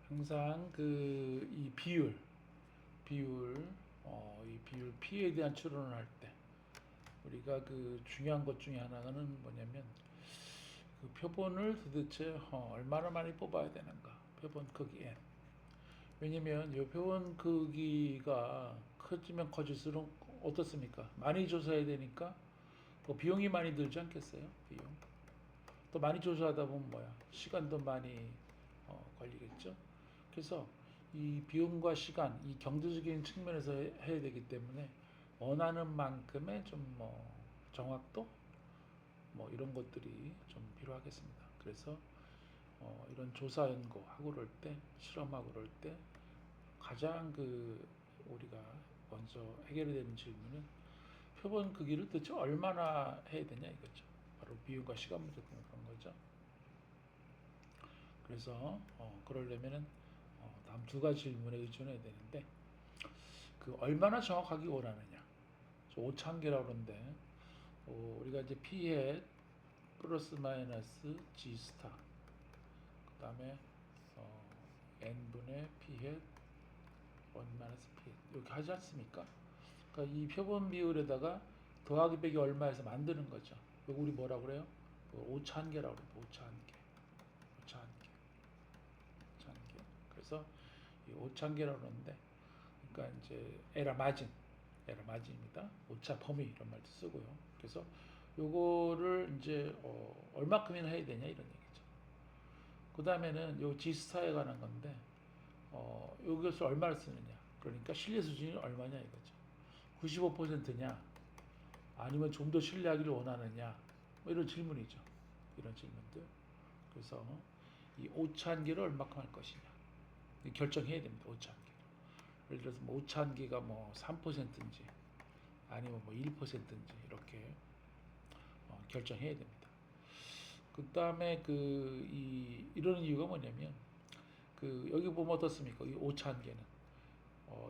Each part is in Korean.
항상 이 비율, 이 비율 P에 대한 추론을 할 때 우리가 중요한 것 중에 하나는 뭐냐면 표본을 도대체 얼마나 많이 뽑아야 되는가, 표본 크기 N. 왜냐면 이 표본 크기가 커지면 커질수록 어떻습니까? 많이 조사해야 되니까 비용이 많이 들지 않겠어요? 비용. 또 많이 조사하다 보면 시간도 많이 걸리겠죠. 그래서 이 비용과 시간, 이 경제적인 측면에서 해야 되기 때문에 원하는 만큼의 좀 정확도 이런 것들이 좀 필요하겠습니다. 그래서 이런 조사 연구하고 그럴 때, 실험하고 그럴 때 가장 우리가 먼저 해결해야 되는 질문은 표본 크기를 도대체 얼마나 해야 되냐 이거죠. 바로 비용과 시간 문제 때문에 그런 거죠. 그래서 그러려면은 다음 두 가지 질문에 의존해야 되는데 얼마나 정확하게 원하느냐. 5천 개라고 그러는데 우리가 이제 P햇 플러스 마이너스 G 스타 그다음에 N분의 P햇 1 마이너스 P햇 이렇게 하지 않습니까? 그러니까 이 표본 비율에다가 더하기 빼기 얼마에서 만드는 거죠. 이거 우리 뭐라 그래요? 5천 개라고 그래요. 5천 개. 5천 개. 5천 개. 그래서 이 5천 개라고 그러는데 그러니까 이제 에라 마진입니다. 오차 범위 이런 말도 쓰고요. 그래서 요거를 이제 얼마큼이나 해야 되냐 이런 얘기죠. 그 다음에는 요 지스타에 관한 건데 이것을 얼마를 쓰느냐. 그러니까 신뢰 수준이 얼마냐 이거죠. 95%냐 아니면 좀 더 신뢰하기를 원하느냐 이런 질문이죠. 이런 질문들. 그래서 이 오차 한계를 얼마큼 할 것이냐 결정해야 됩니다. 오차 한계. 예를 들어서 5천 개가 3%인지 아니면 1%인지 이렇게 결정해야 됩니다. 그 다음에 이런 이유가 뭐냐면 여기 보면 어떻습니까? 이 5천 개는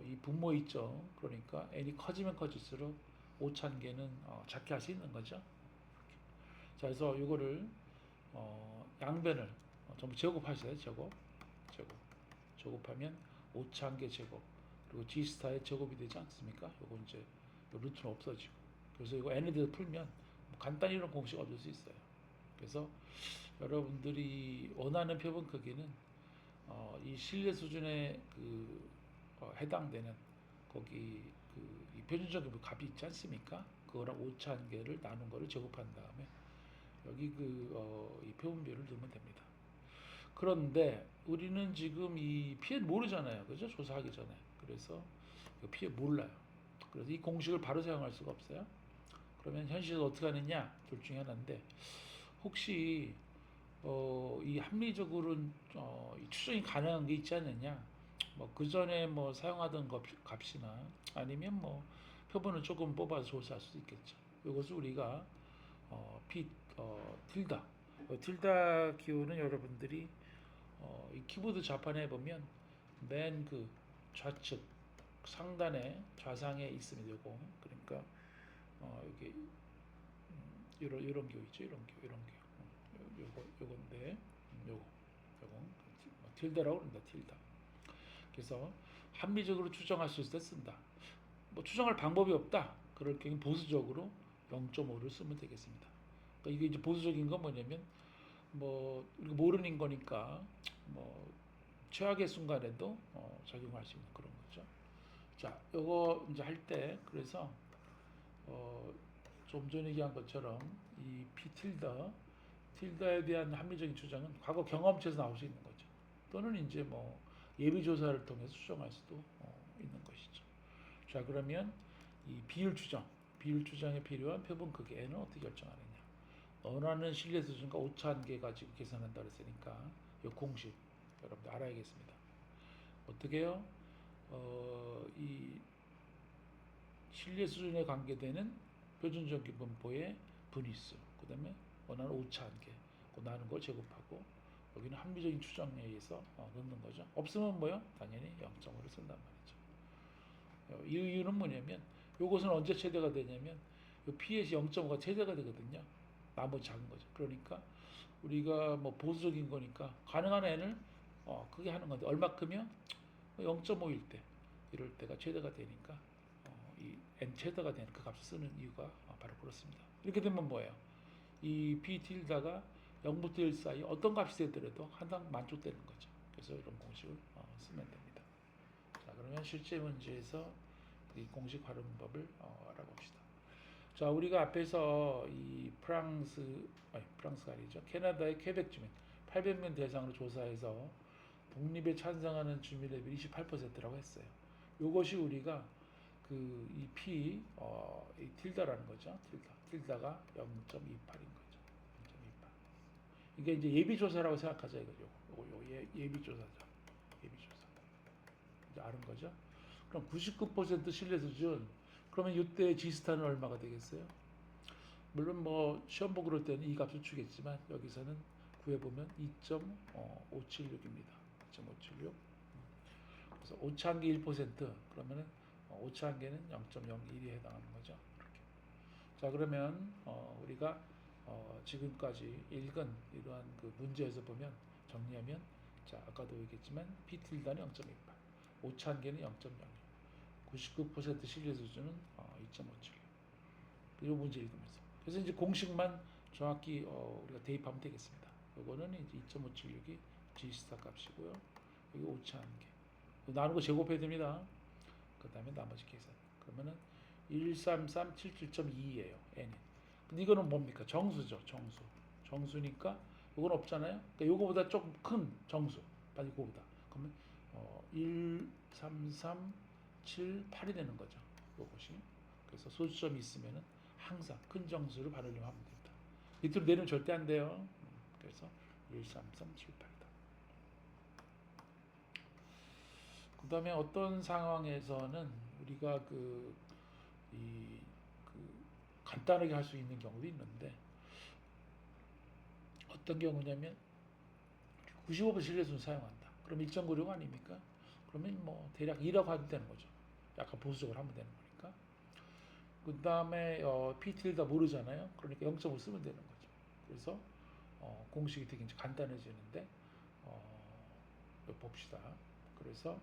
이 분모 있죠. 그러니까 n이 커지면 커질수록 5천 개는 작게 할 수 있는 거죠. 자, 그래서 이거를 양변을 전부 제곱하셔야 제곱하면 5천 개 제곱 그리고 G스타의 제곱이 되지 않습니까? 요거 이제 루트는 없어지고 그래서 이거 n에 대해서 풀면 간단히 이런 공식 얻을 수 있어요. 그래서 여러분들이 원하는 표본 크기는 이 신뢰 수준에 해당되는 거기 이 표준적인 값이 있지 않습니까? 그거랑 5천 개를 나눈 거를 제곱한 다음에 여기 이 표본비율을 넣으면 됩니다. 그런데 우리는 지금 이 피해 모르잖아요. 그죠? 조사하기 전에. 그래서 피해 몰라요. 그래서 이 공식을 바로 사용할 수가 없어요. 그러면 현실에서 어떻게 하느냐? 둘 중에 하나인데 혹시 이 합리적으로는 이 추정이 가능한 게 있지 않느냐? 그 전에 사용하던 값이나 아니면 표본을 조금 뽑아서 조사할 수도 있겠죠. 이것을 우리가 피 틸다 틸다 기호는 여러분들이 이 키보드 자판에 보면 맨 좌측 상단에 좌상에 있습니다. 요거 그러니까 여기 이런 기호 있죠. 요건데 요거 틸다라고 합니다. 틸다. 그래서 합리적으로 추정할 수 있을 때 쓴다. 추정할 방법이 없다. 그럴 경우 보수적으로 0.5를 쓰면 되겠습니다. 그러니까 이게 이제 보수적인 건 뭐냐면 우리가 모르는 거니까 최악의 순간에도 적용할 수 있는 그런 거죠. 자, 요거 이제 할 때 그래서 좀 전에 얘기한 것처럼 이 P 틸다에 대한 합리적인 추정은 과거 경험치에서 나올 수 있는 거죠. 또는 이제 예비 조사를 통해서 추정할 수도 있는 것이죠. 자, 그러면 이 비율 추정에 필요한 표본 크기 n은 어떻게 결정하느냐? 원하는 신뢰 수준과 오차 한계 가지고 계산한다 그랬으니까 이 공식 여러분들 알아야겠습니다. 어떻게 해요? 이 신뢰 수준에 관계되는 표준적인 분포의 분위수, 그 다음에 원하는 오차 한계, 나눈 걸 제곱하고 여기는 합리적인 추정에 의해서 넣는 거죠. 없으면 당연히 0.5를 쓴단 말이죠. 이 이유는 뭐냐면 이것은 언제 최대가 되냐면 이 pH 0.5가 최대가 되거든요. 나머지 작은 거죠. 그러니까 우리가 보수적인 거니까 가능한 n을 그게 하는 건데 얼마큼이요? 0.5일 때 이럴 때가 최대가 되니까 이 n 최대가 되는 그 값을 쓰는 이유가 바로 그렇습니다. 이렇게 되면 뭐예요? 이 b 틸다가 0부터 1 사이 어떤 값이 되더라도 항상 만족되는 거죠. 그래서 이런 공식을 쓰면 됩니다. 자, 그러면 실제 문제에서 이 공식 활용법을 알아봅시다. 자, 우리가 앞에서 이 프랑스가 아니죠. 캐나다의 퀘벡 주민 800명 대상으로 조사해서 독립에 찬성하는 주민의 28%라고 했어요. 이것이 우리가 이 P, 이 틸다라는 거죠. 틸다가 0.28인 거죠. 0.28. 이게 이제 예비조사라고 생각하자 이거죠. 예비조사죠. 예비조사. 이제 아는 거죠. 그럼 99% 신뢰 수준. 그러면 이때 G스타는 얼마가 되겠어요? 물론 뭐 시험 보고 그럴 때는 이 값을 주겠지만 여기서는 구해보면 2.576입니다. 2.576. 그래서 오차한계 1% 그러면은 오차한계는 0.01이 해당하는 거죠. 이렇게. 자, 그러면 우리가 지금까지 읽은 이러한 그 문제에서 보면 정리하면 자, 아까도 얘기했지만 P 틸다는 0.28, 오차한계는 0.06, 99% 신뢰 수준은 2.576. 이 문제 읽으면서. 그래서 이제 공식만 정확히 우리가 대입하면 되겠습니다. 이거는 이제 2.576이 G스타 값이고요. 여기 오차한계. 나누고 제곱해야 됩니다. 그 다음에 나머지 계산. 그러면은 13377.2예요. n이. 근데 이거는 뭡니까? 정수죠. 정수. 정수니까 이건 없잖아요. 그러니까 이거보다 조금 큰 정수. 아니 이거보다. 그러면 13378이 되는 거죠. 이것이. 그래서 소수점이 있으면은 항상 큰 정수를 반올림하면 됩니다. 밑으로 내리면 절대 안 돼요. 그래서 13378이다. 그 다음에 어떤 상황에서는 우리가 간단하게 할 수 있는 경우도 있는데 어떤 경우냐면 95% 신뢰수를 사용한다. 그럼 1.96 아닙니까? 그러면 뭐 대략 2라고 하면 되는 거죠. 약간 보수적으로 하면 되는 거니까. 그 다음에 p 틸다 모르잖아요. 그러니까 0.5 쓰면 되는 거죠. 그래서 공식이 되게 이제 간단해지는데 봅시다. 그래서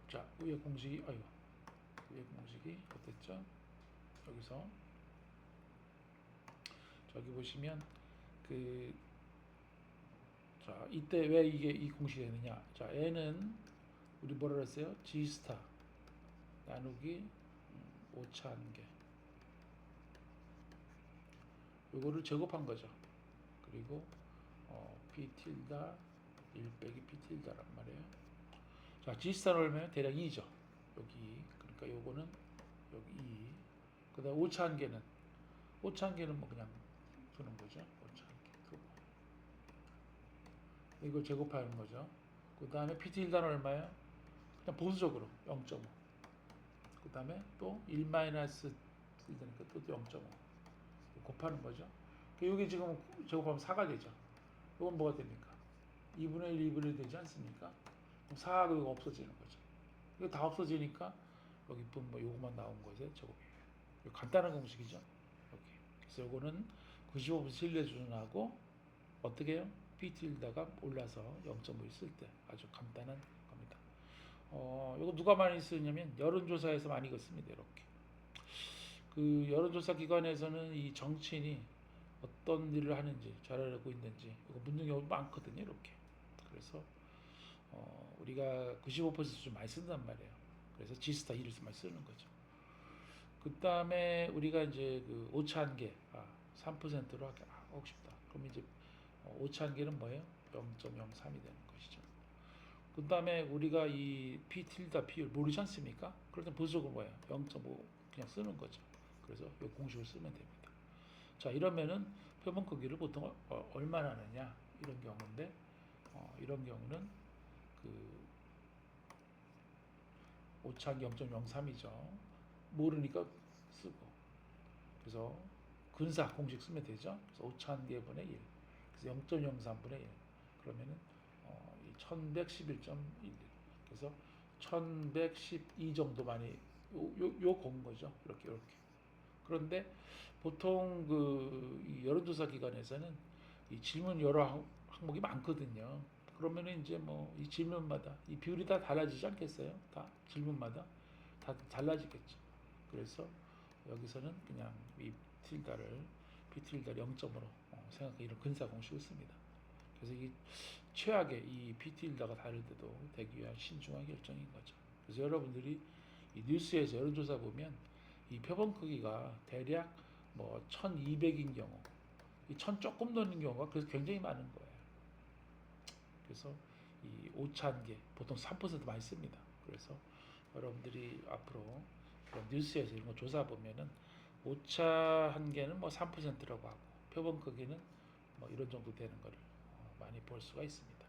자, 위에 공식이 어땠죠? 여기서 저기 보시면 자, 이때 왜 이게 이 공식이 되느냐? 자, n은 우리 뭐라 그랬어요? G 스타 나누기 오차한계. 요거를 제곱한 거죠. 그리고 P 틸다 1 빼기 P 틸다란 말이에요. 자, G 스타를 얼마면 대략 2죠. 여기. 그러니까 요거는 여기 2. 그다음 오차한계는 뭐 그냥 두는 거죠. 오차한계 두고. 이걸 제곱하는 거죠. 그 다음에 P 틸다는 얼마예요? 그냥 보수적으로 0.5. 그 다음에 또 1 마이너스 틸다니까 또 0.5. 곱하는 거죠. 여기 지금 제곱하면 4가 되죠. 이건 뭐가 됩니까? 2분의 1, 2분의 1 되지 않습니까? 그럼 4가 여기 없어지는 거죠. 이거 다 없어지니까 여기 뭐 요것만 나온 거죠. 제곱이에요. 간단한 공식이죠. 여기. 그래서 요거는 95% 신뢰 수준하고 어떻게 해요? p 틸다가 올라서 0.5 있을 때 아주 간단한 겁니다. 이거 누가 많이 쓰냐면 여론조사에서 많이 씁니다. 이렇게. 그 여론조사 기관에서는 이 정치인이 어떤 일을 하는지 잘하고 있는지 이거 묻는 경우도 많거든요. 이렇게. 그래서 우리가 95%좀 많이 쓴단 말이에요. 그래서 G스타 2를 많이 쓰는 거죠. 그 다음에 우리가 이제 오차한계 3%로 하고 싶다. 그럼 이제 오차한계는 뭐예요? 0.03이 되는 것이죠. 그 다음에 우리가 이 P 틸다 비율 모르지 않습니까? 그럴 땐 보수적으로 뭐예요? 0.5 그냥 쓰는 거죠. 그래서 이 공식을 쓰면 됩니다. 자, 이러면은 표본 크기를 보통 얼마나 하느냐 이런 경우인데 이런 경우는 오차한계 0.03이죠. 모르니까 쓰고. 그래서 근사 공식 쓰면 되죠. 그래서 오차한계분의 1. 그래서 0.03분의 1. 그러면은 1111.11. 그래서 1112 정도 많이 요 건 거죠. 이렇게. 그런데 보통 이 여론조사 기관에서는 이 질문 여러 항목이 많거든요. 그러면은 이제 뭐 이 질문마다 이 비율이 다 달라지지 않겠어요? 다 질문마다 다 달라지겠죠. 그래서 여기서는 그냥 이 틸다를 B틸다를 0점으로 생각해 이런 근사 공식을 씁니다. 그래서 이 최악의 이 B틸다가 다를 때도 되기 위한 신중한 결정인 거죠. 그래서 여러분들이 이 뉴스에서 여론조사 보면 이 표본 크기가 대략 뭐 1200인 경우 이 1000 조금 넘는 경우가 그래서 굉장히 많은 거예요. 그래서 이 오차 한계 보통 3% 많이 씁니다. 그래서 여러분들이 앞으로 그런 뉴스에서 이런 거 조사 보면은 오차 한계는 뭐 3%라고 하고 표본 크기는 뭐 이런 정도 되는 거를 많이 볼 수가 있습니다.